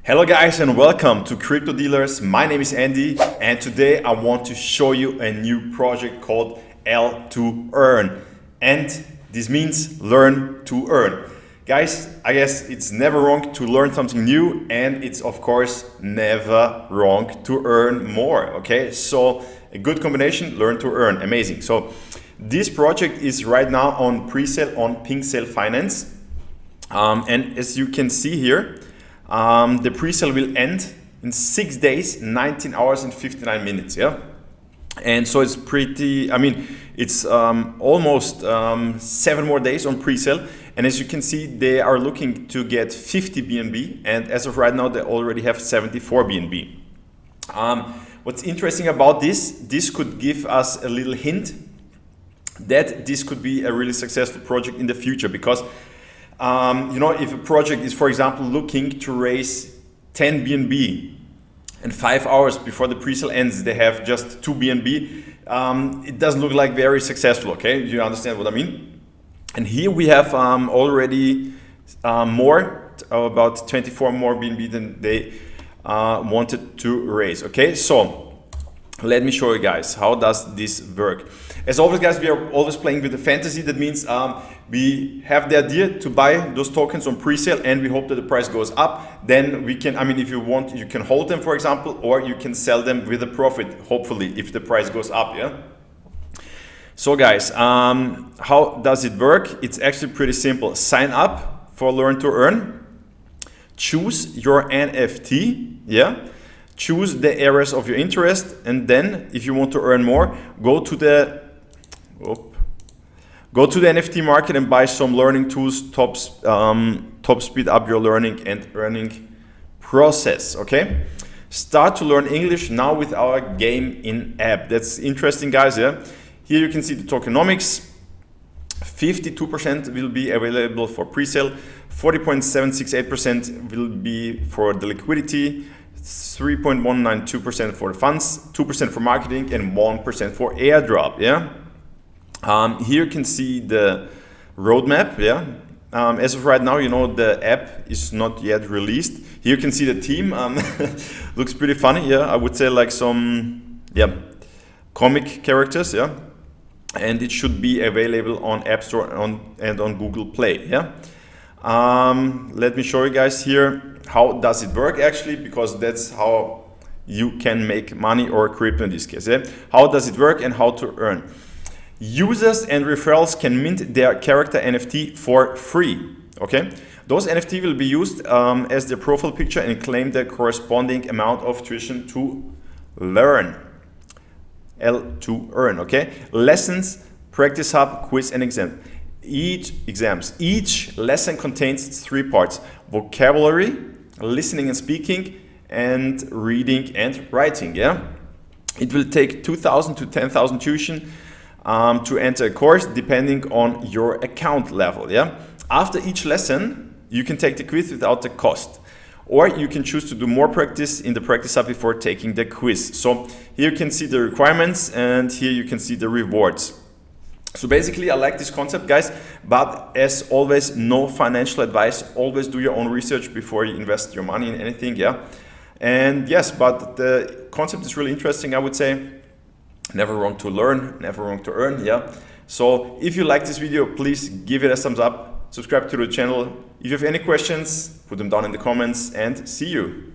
Hello guys and welcome to Crypto Dealers. My name is Andy and today I want to show you a new project called L2EARN, and this means learn to earn. Guys, I guess it's never wrong to learn something new, and it's of course never wrong to earn more. Okay, so a good combination, learn to earn, amazing. So this project is right now on pre-sale on Pink Sale Finance, and as you can see here, the pre-sale will end in 6 days, 19 hours and 59 minutes, yeah? And so it's pretty, it's almost 7 more days on pre-sale. And as you can see, they are looking to get 50 BNB. And as of right now, they already have 74 BNB. What's interesting about this could give us a little hint that this could be a really successful project in the future, because if a project is, for example, looking to raise 10 BNB and 5 hours before the pre-sale ends, they have just 2 BNB, it doesn't look like very successful, okay? You understand what I mean? And here we have already about 24 more BNB than they wanted to raise, okay? So let me show you guys, how does this work? As always, guys, we are always playing with the fantasy. That means we have the idea to buy those tokens on pre-sale and we hope that the price goes up. Then we can, if you want, you can hold them, for example, or you can sell them with a profit, hopefully, if the price goes up, yeah? So guys, how does it work? It's actually pretty simple. Sign up for Learn to Earn, choose your NFT, yeah? Choose the areas of your interest, and then if you want to earn more, go to the NFT market and buy some learning tools, top speed up your learning and earning process, okay? Start to learn English now with our game in app. That's interesting, guys, yeah? Here you can see the tokenomics. 52% will be available for pre-sale, 40.768% will be for the liquidity, 3.192% for the funds, 2% for marketing, and 1% for airdrop, yeah? Here you can see the roadmap, yeah? As of right now, the app is not yet released. Here you can see the team, looks pretty funny, yeah? I would say like some, comic characters, yeah? And it should be available on App Store and on Google Play, yeah? Let me show you guys here how does it work actually, because that's how you can make money or crypto in this case, yeah? How does it work and how to earn? Users and referrals can mint their character NFT for free, okay? Those NFT will be used as their profile picture and claim the corresponding amount of tuition to learn. L2EARN, okay? Lessons, practice hub, quiz and exam. Each lesson contains 3 parts: vocabulary, listening and speaking, and reading and writing, yeah? It will take 2,000 to 10,000 tuition to enter a course, depending on your account level, yeah? After each lesson, you can take the quiz without the cost, or you can choose to do more practice in the practice hub before taking the quiz. So here you can see the requirements and here you can see the rewards. So basically, I like this concept, guys, but as always, no financial advice. Always do your own research before you invest your money in anything, yeah? And yes, but the concept is really interesting, I would say. Never wrong to learn, never wrong to earn, yeah? So if you like this video, please give it a thumbs up, subscribe to the channel. If you have any questions, put them down in the comments, and see you.